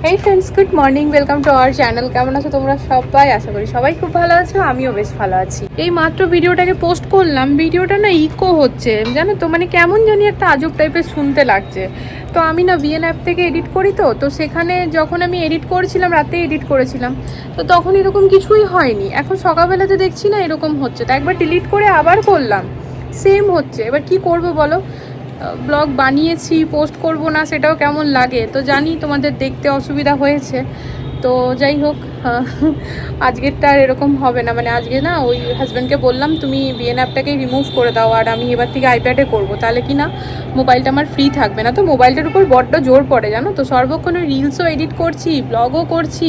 Hey friends, good morning, welcome to our channel. কেমন আছো তোমরা সবাই? আশা করি সবাই খুব ভালো আছো, আমিও বেশ ভালো আছি। এই মাত্র ভিডিওটাকে পোস্ট করলাম, ভিডিওটা না ইকো হচ্ছে জানো তো, মানে কেমন জানি একটা আজব টাইপের শুনতে লাগছে। তো আমি না ভিএন অ্যাপ থেকে এডিট করি, তো সেখানে যখন আমি এডিট করেছিলাম, রাতে এডিট করেছিলাম, তো তখন এরকম কিছুই হয়নি। এখন সকালবেলাতে দেখছি না এরকম হচ্ছে, তো একবার ডিলিট করে আবার করলাম, সেম হচ্ছে। এবার কি করব বলো? ব্লগ বানিয়েছি, পোস্ট করব না সেটাও কেমন লাগে, তো জানি তোমাদের দেখতে অসুবিধা হয়েছে। তো যাই হোক, আজকেরটা আর এরকম হবে না। মানে আজকে না ওই হাজব্যান্ডকে বললাম তুমি বিএন অ্যাপটাকে রিমুভ করে দাও, আর আমি এবার থেকে আইপ্যাডে করবো, তাহলে কি না মোবাইলটা আমার ফ্রি থাকবে না। তো মোবাইলটার উপর বড্ড জোর পড়ে জানো তো, সর্বক্ষণ রিলসও এডিট করছি, ব্লগও করছি।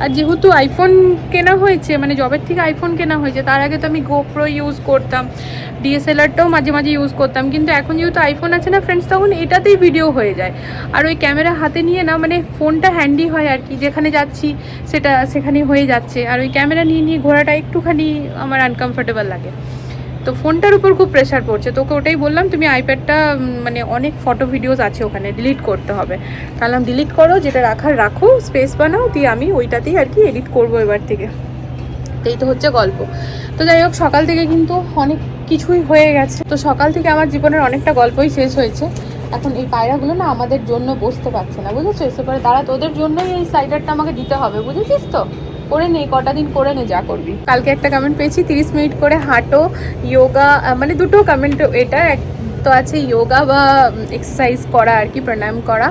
আর যেহেতু আইফোন কেনা হয়েছে, মানে জবের থেকে আইফোন কেনা হয়েছে, তার আগে তো আমি গোপ্রো ইউজ করতাম, ডিএসএলআরটাও মাঝে মাঝে ইউজ করতাম, কিন্তু এখন যেহেতু আইফোন আছে না ফ্রেন্ডস, তখন এটাতেই ভিডিও হয়ে যায়। আর ওই ক্যামেরা হাতে নিয়ে না, মানে ফোনটা হ্যান্ডি হয় আর কি, যেখানে যাচ্ছি সেখানে হয়ে যাচ্ছে। আর ওই ক্যামেরা নিয়ে নিয়ে ঘোরাটা একটুখানি আমার আনকমফোর্টেবল লাগে, তো ফোনটার উপর খুব প্রেশার পড়ছে। তোকে ওটাই বললাম, তুমি আইপ্যাডটা, মানে অনেক ফটো ভিডিওস আছে ওখানে, ডিলিট করতে হবে। তাহলে ডিলিট করো, যেটা রাখার রাখো, স্পেস বানাও, দিয়ে আমি ওইটাতেই আর কি এডিট করবো এবার থেকে। এই তো হচ্ছে গল্প। তো যাই হোক, সকাল থেকে কিন্তু অনেক কিছুই হয়ে গেছে। তো সকাল থেকে আমার জীবনের অনেকটা গল্পই শেষ হয়েছে। এখন এই পায়রাগুলো না আমাদের জন্য বসতে পারছে না, বুঝেছো? এসে পরে তারা তোদের জন্যই এই সাইডারটা আমাকে দিতে হবে, বুঝেছিস তো? করে নে, কটা দিন করে নে, যা করবি। কালকে একটা কমেন্ট পেয়েছি 30 মিনিট করে হাঁটো, যোগা, মানে দুটো কমেন্ট। এটা এক তো আছে যোগা বা এক্সারসাইজ করা আর কি, প্রাণায়াম করা,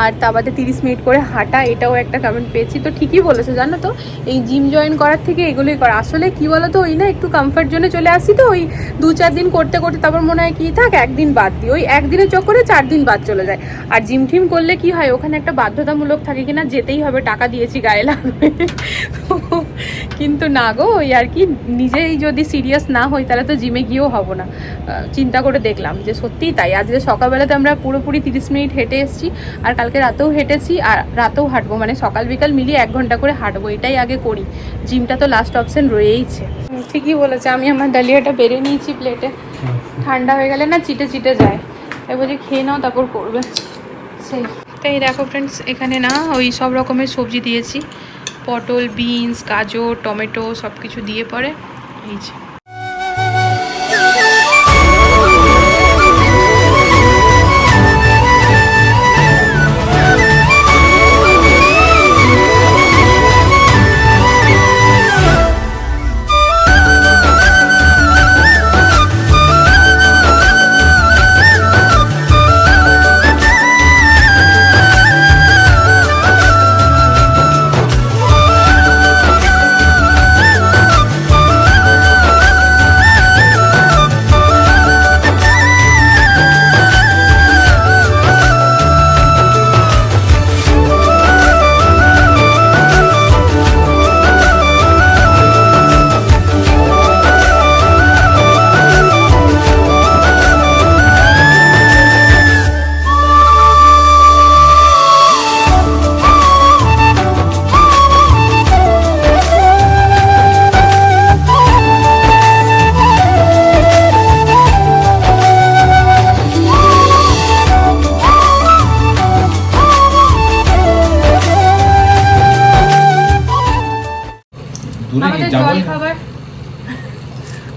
আর তা বাদে 30 মিনিট করে হাঁটা, এটাও একটা কমেন্ট পেয়েছি। তো ঠিকই বলেছো জানো তো, এই জিম জয়েন করার থেকে এগুলোই করা। আসলে কি বলো তো, ওই না একটু কমফর্ট জোনে চলে আসি, তো ওই 2-4 দিন করতে করতে তারপর মনে হয় কি থাক একদিন বাদ দিই, ওই একদিনের চক্করে 4 দিন বাদ চলে যায়। আর জিম টিম করলে কি হয়, ওখানে একটা বাধ্যতামূলক থাকে কিনা যেতেই হবে, টাকা দিয়েছি গায়ে লাগবে। কিন্তু না গো, ওই আর কি, নিজেই যদি সিরিয়াস না হই তাহলে তো জিমে গিয়েও হবো না। চিন্তা করে দেখলাম যে সত্যিই তাই। আজকে সকালবেলাতে আমরা পুরোপুরি 30 মিনিট হেঁটে এসেছি, আর কালকে রাতেও হেঁটেছি, আর রাতেও হাঁটবো, মানে সকাল বিকাল মিলিয়ে 1 ঘন্টা করে হাঁটবো, এটাই আগে করি। জিমটা তো লাস্ট অপশন রয়েইছে। ঠিকই বলেছে, আমি আমার ডালিয়াটা বেড়ে নিয়েছি প্লেটে, ঠান্ডা হয়ে গেলে না চিটে চিটে যায়। এবার যে খেয়ে নাও, তারপর করবে সেই। তাই দেখো ফ্রেন্ডস, এখানে না ওই সব রকমের সবজি দিয়েছি, পটল, বিনস, গাজর, টমেটো, সব কিছু দিয়ে পরে এই যে।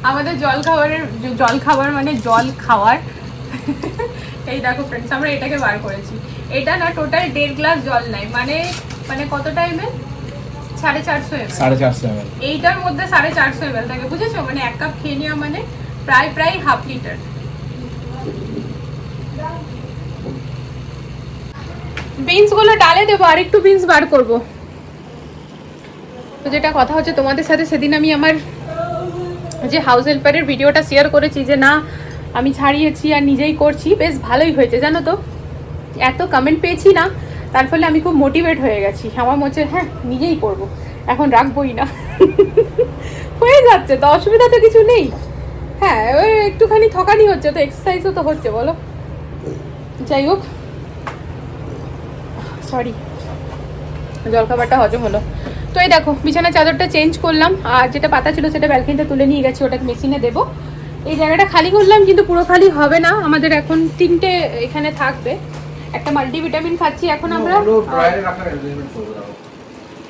আমাদের জল খাবার মানে জল খাওয়ার। এই দেখো ফ্রেন্ডস, আমরা এটাকে বার করেছি। এটা না টোটাল 1.5 গ্লাস জল নাই, মানে কতটা এমএল? 450 ml। 450 ml। এইটার মধ্যে 450 ml থাকে, বুঝেছো? মানে 1 কাপ খেয়ে নেওয়া মানে প্রায় হাফ লিটার। বিনস গুলো ডালে দেবো, আর একটু বিনস বার করবো। তো যেটা কথা হচ্ছে, তোমাদের সাথে সেদিন আমি আমার যে হাউস হেল্পারের ভিডিওটা শেয়ার করেছি, যে না আমি ছাড়িয়েছি আর নিজেই করছি, বেশ ভালোই হয়েছে জানো তো। এত কমেন্ট পেয়েছি না, তার ফলে আমি খুব মোটিভেট হয়ে গেছি। আমার মনে হচ্ছে হ্যাঁ নিজেই করব, এখন রাখবোই না। হয়ে যাচ্ছে তো, অসুবিধা তো কিছু নেই। হ্যাঁ, ওই একটুখানি থকানি হচ্ছে, তো এক্সারসাইজও তো হচ্ছে বলো। যাই হোক, সরি, জলখাবারটা হজম হলো। তো এই দেখো, বিছানার চাদরটা চেঞ্জ করলাম, আর যেটা পাতা ছিল সেটা ব্যালকনিতে তুলে নিয়ে গেছি, ওটাকে মেশিনে দেবো। এই জায়গাটা খালি করলাম, কিন্তু পুরো খালি হবে না, আমাদের এখন 3টে এখানে থাকবে। একটা মাল্টিভিটামিন খাচ্ছি এখন আমরা। ড্রায়ারে রাখার অ্যারেঞ্জমেন্ট করব দাও।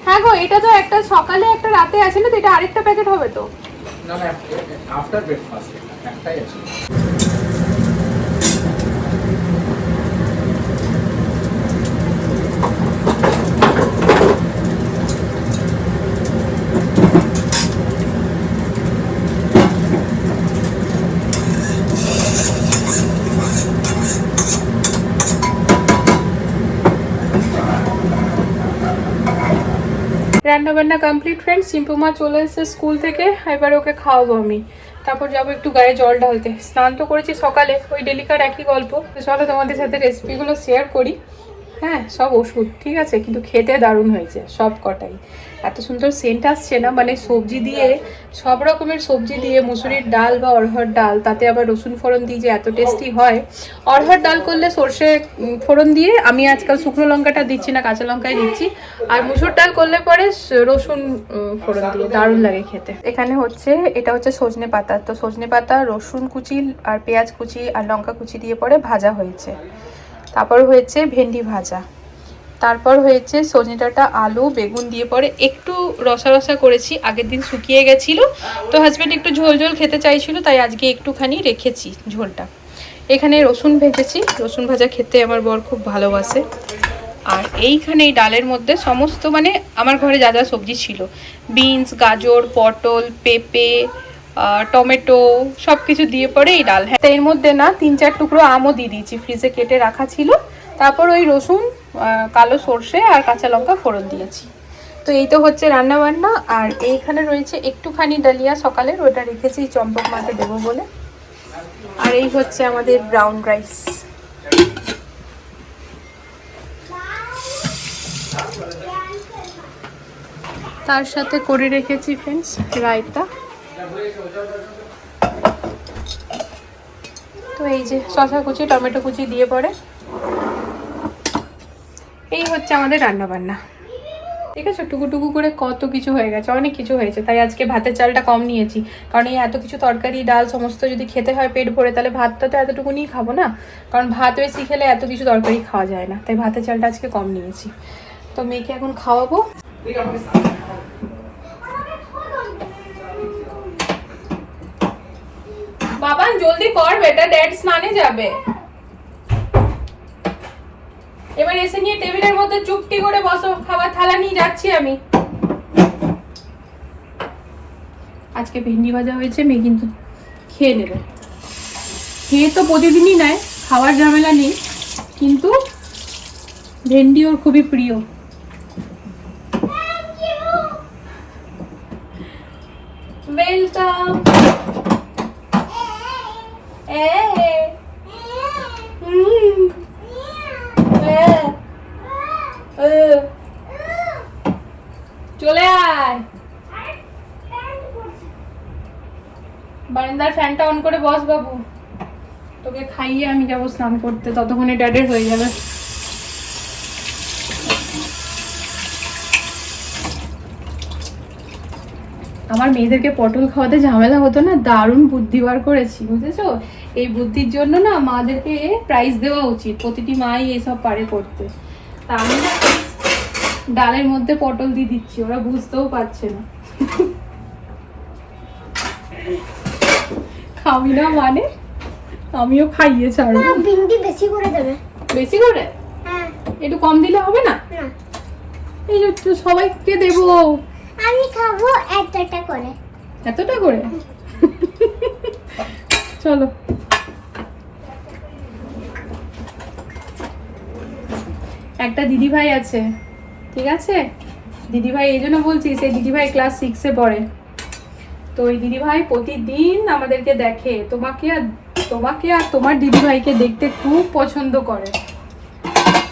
হ্যাঁ গো, এটা তো একটা সকালে একটা রাতে আছে না, তো এটা আরেকটা প্যাকেট হবে তো? না না, আফটার ব্রেকফাস্ট একটাই আছে। রান্না বান্না কমপ্লিট ফ্রেন্ডস। সিম্পু মা চলে এসেছে স্কুল থেকে, এবার ওকে খাওয়াবো আমি। তারপর যাবো একটু গায়ে জল ঢালতে। স্নান তো করেছি সকালে, ওই ডেলিকার একই গল্প। তো চলো তোমাদের সাথে রেসিপিগুলো শেয়ার করি। হ্যাঁ, সব ওষুধ ঠিক আছে, কিন্তু খেতে দারুণ হয়েছে সব কটাই। এত সুন্দর সেন্ট আসছে না, মানে সবজি দিয়ে, সব রকমের সবজি দিয়ে, মুসুরির ডাল বা অরহর ডাল, তাতে আবার রসুন ফোড়ন দিয়ে যে এত টেস্টি হয়। অরহর ডাল করলে সর্ষে ফোড়ন দিয়ে, আমি আজকাল শুকনো লঙ্কাটা দিচ্ছি না, কাঁচা লঙ্কাই দিচ্ছি। আর মুসুর ডাল করলে পরে রসুন ফোড়ন দিয়ে দারুণ লাগে খেতে। এখানে হচ্ছে, এটা হচ্ছে সজনে পাতা। তো সজনে পাতা রসুন কুচি আর পেঁয়াজ কুচি আর লঙ্কা কুচি দিয়ে পরে ভাজা হয়েছে। তারপর হয়েছে ভেন্ডি ভাজা। তারপর হয়েছে সজনে ডাঁটা, আলু, বেগুন দিয়ে পরে একটু রসা রসা করেছি, আগের দিন শুকিয়ে গেছিলো। তো হাজব্যান্ড একটু ঝোল ঝোল খেতে চাইছিল, তাই আজকে একটুখানি রেখেছি ঝোলটা। এখানে রসুন ভেজেছি, রসুন ভাজা খেতে আমার বর খুব ভালোবাসে। আর এইখানে এই ডালের মধ্যে সমস্ত, মানে আমার ঘরে যা যা সবজি ছিল, বিনস, গাজর, পটল, পেঁপে, টমেটো, সব কিছু দিয়ে পরে এই ডাল। হ্যাঁ, এর মধ্যে না 3-4 টুকরো আমও দিয়ে দিয়েছি, ফ্রিজে কেটে রাখা ছিল। তারপর ওই রসুন, কালো সর্ষে আর কাঁচা লঙ্কা ফোড়ন দিয়েছি। তো এই তো হচ্ছে রান্না বান্না। আর এইখানে রয়েছে একটুখানি ডালিয়া সকালের, ওটা রেখেছি চম্পক মাকে দেবো বলে। আর এই হচ্ছে আমাদের ব্রাউন রাইস। তার সাথে করে রেখেছি ফ্রেন্ডস রায়তা। তো এই যে শসা কুচি, টমেটো কুচি দিয়ে পরে এই হচ্ছে আমাদের রান্না বান্না। ঠিক আছে, টুকু করে কত কিছু হয়ে গেছে, অনেক কিছু হয়েছে। তাই আজকে ভাতের চালটা কম নিয়েছি, কারণ এই এত কিছু তরকারি ডাল সমস্ত যদি খেতে হয় পেট ভরে, তাহলে ভাতটা তো এতটুকুনিই খাবো না। কারণ ভাত বেশি খেলে এত কিছু তরকারি খাওয়া যায় না, তাই ভাতের চালটা আজকে কম নিয়েছি। তো মেয়েকে এখন খাওয়াবো। বাবা জলদি কর বেটা, ড্যাড স্নানে যাবে। এবার এসে নিয়ে টেবিলের মধ্যে চুপটি করে বসো, খাবার থালা নিয়ে যাচ্ছি আমি। আজকে ভেন্ডি ভাজা হয়েছে, মেয়ে কিন্তু খেয়ে নেবে। খেয়ে তো প্রতিদিনই নেয়, খাওয়ার ঝামেলা নেই, কিন্তু ভেন্ডি ওর খুবই প্রিয়। ওয়েলকাম। চলে আয়, বারান্দার ফ্যানটা অন করে বস বাবু। তোকে খাইয়ে আমি যাবো স্নান করতে, ততক্ষণে ড্যাডের হয়ে যাবে। আমার মেয়েদেরকে পটল খাওয়াতে ঝামেলা হতো না, দারুণ বুদ্ধি বার করেছি বুঝেছো। এই বুদ্ধির জন্য না মাদেরকে প্রাইজ দেওয়া উচিত, প্রতিটি মাই এসব পারে করতে। তা আমি না ডালের মধ্যে পটল দিয়ে দিচ্ছি, ওরা বুঝতেও পারছে না। খাবি না মানে আমিও খাইয়ে ছাড়বো। ভিন্ডি বেশি করে দেবে। বেশি করে? হ্যাঁ। একটু কম দিলে হবে না? না, এই যে সবাইকে দেবো। আমি খাবো এতটা করে। এতটা করে? চলো। একটা দিদি ভাই আছে, ঠিক আছে, দিদি ভাই এই জন্য বলছি, সেই দিদি ভাই ক্লাস 6-এ পড়ে। তো ওই দিদি ভাই প্রতিদিন আমাদেরকে দেখে, তোমাকে আর তোমার দিদি ভাইকে দেখতে খুব পছন্দ করে।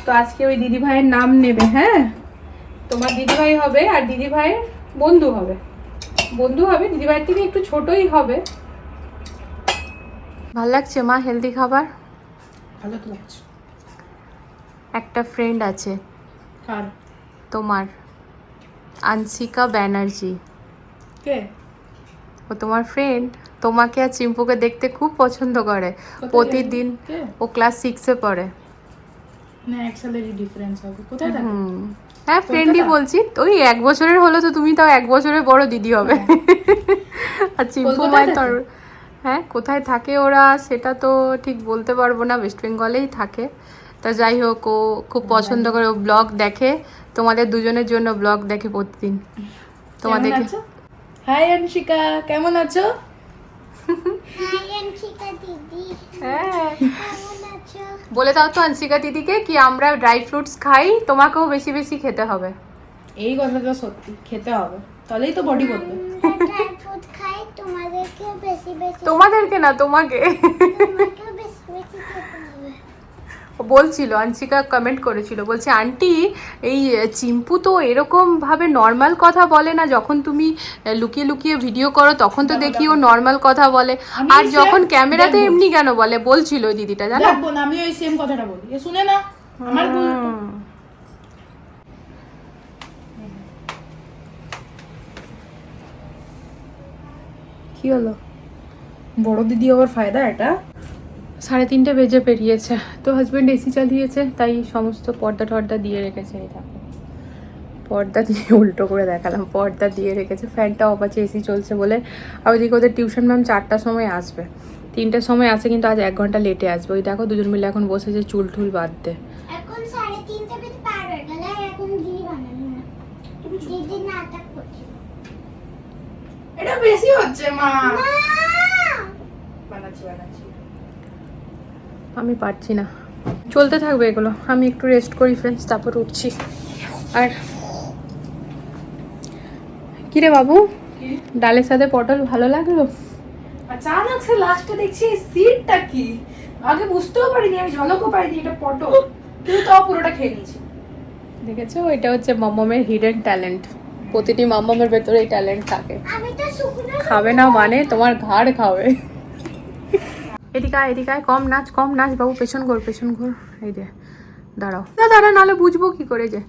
তো আজকে ওই দিদি ভাইয়ের নাম নেবে। হ্যাঁ, তোমার দিদি ভাই হবে আর দিদি ভাইয়ের বন্ধু হবে, দিদি ভাইয়ের থেকে একটু ছোটই হবে। ভালো লাগছে মা হেলদি খাবার? ভালো তো লাগছে। একটা ফ্রেন্ড আছে। কার? তোমার, আনসিকা ব্যানার্জি। কে? ও তোমার ফ্রেন্ড, তোমাকে আর চিম্পুকে দেখতে খুব পছন্দ করে। প্রতিদিন ও ক্লাস 6-এ পড়ে। না 1 সালেরই ডিফারেন্স হবে। কোথায় থাকে? হ্যাঁ ফ্রেন্ডই বলছি, ওই 1 বছরের হলো তো তুমি তাও 1 বছরের বড় দিদি হবে। আর চিম্পু কলকাতায় মায়ের তোর হ্যাঁ কোথায় থাকে ওরা সেটা তো ঠিক বলতে পারবো না, ওয়েস্ট বেঙ্গলেই থাকে। তা যাই হোক, ও খুব পছন্দ করে, ও ব্লগ দেখে, তোমাদের দুজনের জন্য ব্লগ দেখে প্রতিদিন তোমাদেরকে। হাই অনশিকা, কেমন আছো? হাই অনশিকা দিদি, হ্যাঁ কেমন আছো? বলে দাও তো অনশিকা দিদিকে কি আমরা ড্রাই ফ্রুটস খাই, তোমাকেও বেশি বেশি খেতে হবে। এই কথাটা সত্যি, খেতে হবে, তাহলেই তো বডি করবে। ড্রাই ফ্রুট খাই, তোমাদেরকে বেশি বেশি, তোমাদেরকে না তোমাকে। তোমাকেও বেশি বেশি খেতে হবে। ও বলছিল, আনসিকা কমেন্ট করেছিল, বলছে আন্টি এই চিম্পু তো এরকম ভাবে নর্মাল কথা বলে না, যখন তুমি লুকিয়ে লুকিয়ে ভিডিও করো তখন তো দেখি ও নর্মাল কথা বলে, আমি আর same যখন ক্যামেরাতে দেখবো। এমনি কেন বলে, বলছিল ওই দিদিটা জানো। দেখবো না, আমিও এই সেম কথাটা বলি, এ শুনে না আমার ভুল তো। কি হলো? বড় দিদি আবার ফায়দা এটা। 3:30 বেজে পেরিয়েছে, তো হাজবেন্ড এসি চালিয়েছে, তাই সমস্ত পর্দা টর্দা দিয়ে রেখেছে। এই দেখো পর্দা দিয়ে উল্টো করে দেখালাম, পর্দা দিয়ে রেখেছে, ফ্যানটা অফ আছে, এসি চলছে বলে। আর ওইদিকে ওদের টিউশন ম্যাম 4টার সময় আসবে, 3টার সময় আসে, কিন্তু আজ 1 ঘন্টা লেটে আসবে। ওই দেখো দুজন মিলে এখন বসেছে চুল টুল বাঁধতে। এখন 3:30 বেজে পার হয়ে গেল, আর এখন দিদি বানানো না, দিদি নাটক করছে। এটা বেশি হচ্ছে মা। না, বানাচ্ছি বানাচ্ছি। আমি পারছি না, চলতে থাকবে এগুলো, আমি একটু রেস্ট করি ফ্রেন্ডস, তারপর উঠছি। আর কিরে বাবু, ডালের সাথে পটল ভালো লাগলো? আচানক সে লাস্টে দেখছি এই সিটটা কি, আগে বুঝতেও পারিনি, আমি ঝলকও পাইনি এটা পটল, কিন্তু তাও পুরোটা খেয়ে নিয়েছি। দেখেছো, এটা হচ্ছে মাম্মামের হিডেন ট্যালেন্ট। প্রতিটি মাম্মামের ভেতরে এই ট্যালেন্ট থাকে। আমি তো শুকনো খাবে না মানে তোমার ঘাড় খাবে। এদিকে আয়, এদিকে আয়, কম নাচ বাবু, পেছন ঘোর পেছন ঘোর। এই যে দাঁড়াও, দাঁড়া, নাহলে বুঝবো কি করে যে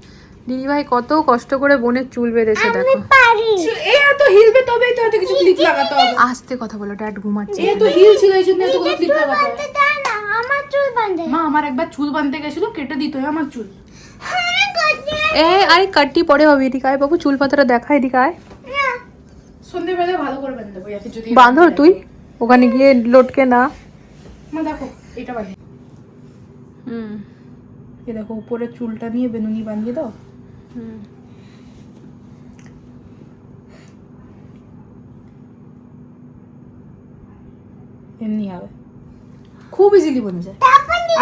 দিদিভাই কত কষ্ট করে বোনের চুল বেঁধেছে দেখো। পারি। এ এত হিলবে তবেই তো এত কিছু ক্লিপ লাগাতে হবে। আস্তে কথা বলো, ড্যাড ঘুমাচ্ছে। এ তো হিল ছিল এই জন্য এত ক্লিপ লাগাতে হবে। দাও না, আমার চুল বাঁধে। মা আমার একবার চুল বাঁধতে গেছিল, কেটে দিত আমার চুল। হ্যাঁ, করছে আরে কাটটি পরে হবে। এদিকে আয় বাবু, চুল পাতাটা দেখা, এদিকে আয়। না। সন্ধ্যেবেলা ভালো করে বেঁধে দেবো, যাতে যদি বাঁধো তুই, ওখানে গিয়ে লটকে না। মা দেখো এটা বাঁধি, হুম এ দেখো উপরে চুলটা নিয়ে বেনুনি বাঁধিয়ে দাও। এমনি হবে, খুব ইজিলি বনে যায়।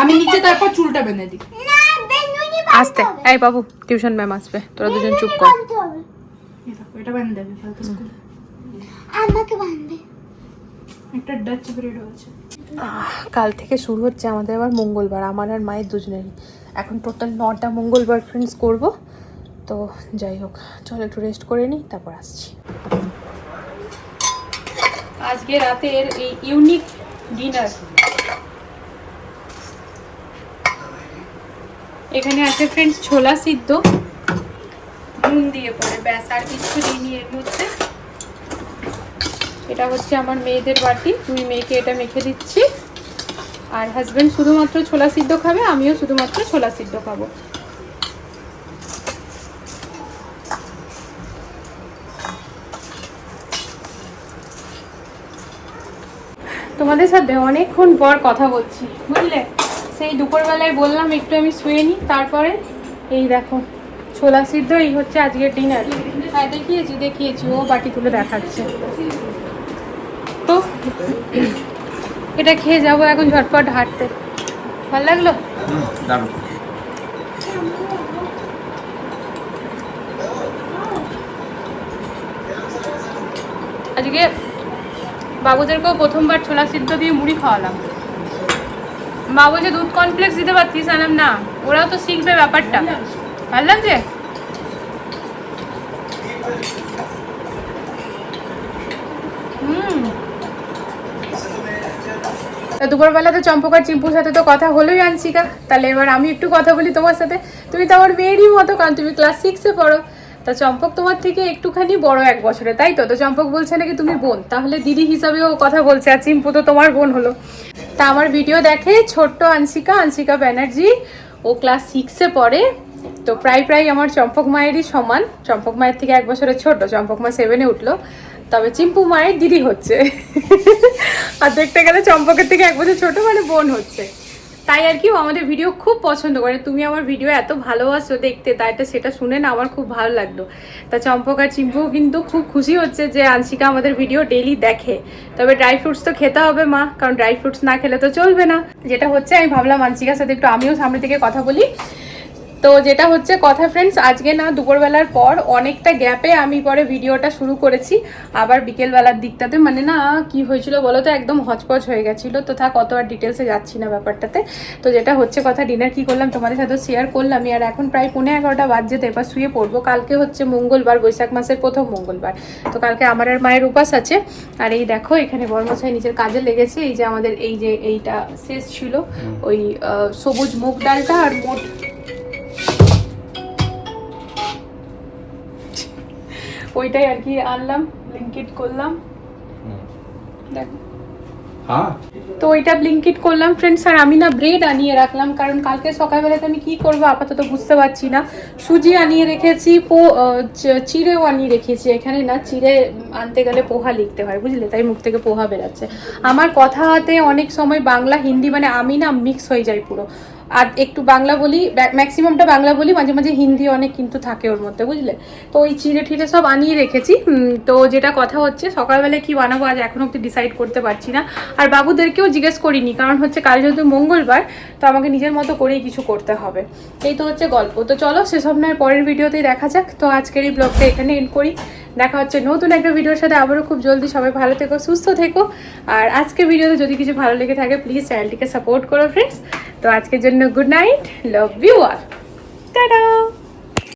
আমি নিচে তারপর চুলটা বেঁধে দিই। না, বেনুনি আস্তে। এই বাবু, টিউশন ম্যাম আসবে, তোরা দুজন চুপ কর। বাঁধতে হবে। এ দেখো এটা বেঁধে দেবে কালকে স্কুলে। আমাকে বাঁধবে। একটা ডাচ ব্রেড আছে। কাল থেকে শুরু হচ্ছে আমাদের আবার মঙ্গলবার, আমার আর মায়ের দুজনেরই। এখন টোটাল 9টা মঙ্গলবার ফ্রেন্ডস করব। তো যাই হোক, চলো একটু রেস্ট করে নিই, তারপর আসছি। আজকে রাতের এই ইউনিক ডিনার, এখানে আছে ফ্রেন্ডস ছোলা সিদ্ধ, নুন দিয়ে পরে, ব্যাস আর কিছু দিইনি এর মধ্যে। এটা হচ্ছে আমার মেয়েদের বাটি, 2 মেয়েকে এটা মেখে দিচ্ছি। আর হাজবেন্ড শুধুমাত্র ছোলা সিদ্ধ খাবে, আমিও শুধুমাত্র ছোলা সিদ্ধ খাবো। তোমাদের সাথে অনেকক্ষণ পর কথা বলছি, বুঝলে। সেই দুপুরবেলায় বললাম একটু আমি শুয়ে নিই, তারপরে এই দেখো ছোলা সিদ্ধ, এই হচ্ছে আজকের ডিনার। হ্যাঁ দেখিয়েছি, ও বাটি তুলে দেখাচ্ছে। তো এটা খেয়ে যাবো এখন ঝটপট হাঁটতে। ভালো লাগলো? দারুণ। আজকে বাবুদেরকেও প্রথমবার ছোলা সিদ্ধ দিয়ে মুড়ি খাওয়ালাম। বাবু যে দুধ কর্নফ্লেক্স দিতে পারতিস, আলাম না, ওরাও তো শিখবে ব্যাপারটা। ভালো লাগছে? দুপুরবেলা তো চম্পকার চিম্পুর সাথে তো কথা হলোই আনসিকা, তাহলে এবার আমি একটু কথা বলি তোমার সাথে। তুমি তো আমার মেয়েরই মতো, কারণ তুমি ক্লাস 6-এ পড়ো। তা চম্পক তোমার থেকে একটুখানি বড় 1 বছরে, তাই তো? তো চম্পক বলছে নাকি তুমি বোন, তাহলে দিদি হিসাবেও কথা বলছে, আর চিম্পু তো তোমার বোন হলো। তা আমার ভিডিও দেখে ছোট্ট আনসিকা ব্যানার্জি, ও ক্লাস 6-এ পড়ে। তো প্রায় আমার চম্পক মায়েরই সমান, চম্পক মায়ের থেকে 1 বছরের ছোট, চম্পক মা 7-এ উঠলো, তবে চিম্পু মায়ের দিদি হচ্ছে। আর দেখতে গেলে চম্পকের থেকে 1 বছর ছোট, মানে বোন হচ্ছে। তাই আর কি ও আমাদের ভিডিও খুব পছন্দ করে। তুমি আমার ভিডিও এত ভালোবাসো দেখতে, তাই সেটা শুনে না আমার খুব ভালো লাগলো। তা চম্পক আর চিম্পুও কিন্তু খুব খুশি হচ্ছে যে আনশিকা আমাদের ভিডিও ডেইলি দেখে। তবে ড্রাই ফ্রুটস তো খেতে হবে মা, কারণ ড্রাই ফ্রুটস না খেলে তো চলবে না। যেটা হচ্ছে, আমি ভাবলাম আনশিকার সাথে একটু আমিও সামনে থেকে কথা বলি। তো যেটা হচ্ছে কথা ফ্রেন্ডস, আজকে না দুপুরবেলার পর অনেকটা গ্যাপে আমি পরে ভিডিওটা শুরু করেছি। আবার বিকেলবেলার দিকটাতে মানে না কি হয়েছিল বলো তো, একদম হচপচ হয়ে গেছিলো। তো থাক অত আর ডিটেলসে যাচ্ছি না ব্যাপারটাতে। তো যেটা হচ্ছে কথা, ডিনার কি করলাম তোমাদের সাথে শেয়ার করলামই। আর এখন প্রায় 11:15 বাজছে, তো এবার শুয়ে পড়বো। কালকে হচ্ছে মঙ্গলবার, বৈশাখ মাসের 1ম মঙ্গলবার। তো কালকে আমার আর মায়ের উপাস আছে। আর এই দেখো এখানে বড়মশাই নিজের কাজে লেগেছে। এই যে আমাদের এইটা শেষ ছিল, ওই সবুজ মুগ ডালটা আর মোট ওইটাই আর কি আনলাম, ব্লিঙ্কিট করলাম। দেখো হ্যাঁ, তো ওইটা ব্লিঙ্কিট করলাম ফ্রেন্ডস। আর আমি না ব্রেড আনিয়ে রাখলাম, কারণ কালকে সকালবেলাতে আমি কি করবো আপাতত বুঝতে পারছি না। সুজি আনিয়ে রেখেছি, চিড়েও আনিয়ে রেখেছি। এখানে না চিড়ে আনতে গেলে পোহা লিখতে হয় বুঝলে, তাই মুখ থেকে পোহা বেরাচ্ছে। আমার কথাতে অনেক সময় বাংলা হিন্দি মানে আমি না মিক্স হয়ে যাই পুরো। আর একটু বাংলা বলি, ম্যাক্সিমামটা বাংলা বলি, মাঝে মাঝে হিন্দি অনেক কিন্তু থাকে ওর মধ্যে বুঝলে। তো ওই চিড়ে ঠিড়ে সব আনিয়ে রেখেছি। তো যেটা কথা হচ্ছে, সকালবেলায় কি বানাবো আজ এখনো অব্দি ডিসাইড করতে পারছি না। আর বাবুদেরকেও জিজ্ঞেস করিনি, কারণ হচ্ছে কাল যেহেতু মঙ্গলবার, তো আমাকে নিজের মতো করেই কিছু করতে হবে। এই তো হচ্ছে গল্প। তো চলো সেসব নয় পরের ভিডিওতেই দেখা যাক। তো আজকের এই ব্লগটা এখানে এন্ড করি। দেখা হচ্ছে নতুন একটা ভিডিওর সাথে আবারও খুব জলদি। সবাই ভালো থেকো, সুস্থ থেকো। আর আজকের ভিডিওতে যদি কিছু ভালো লেগে থাকে প্লিজ চ্যানেলটিকে সাপোর্ট করো ফ্রেন্ডস। তো আজকের জন্য গুড নাইট, লাভ ইউ আর, টাটা।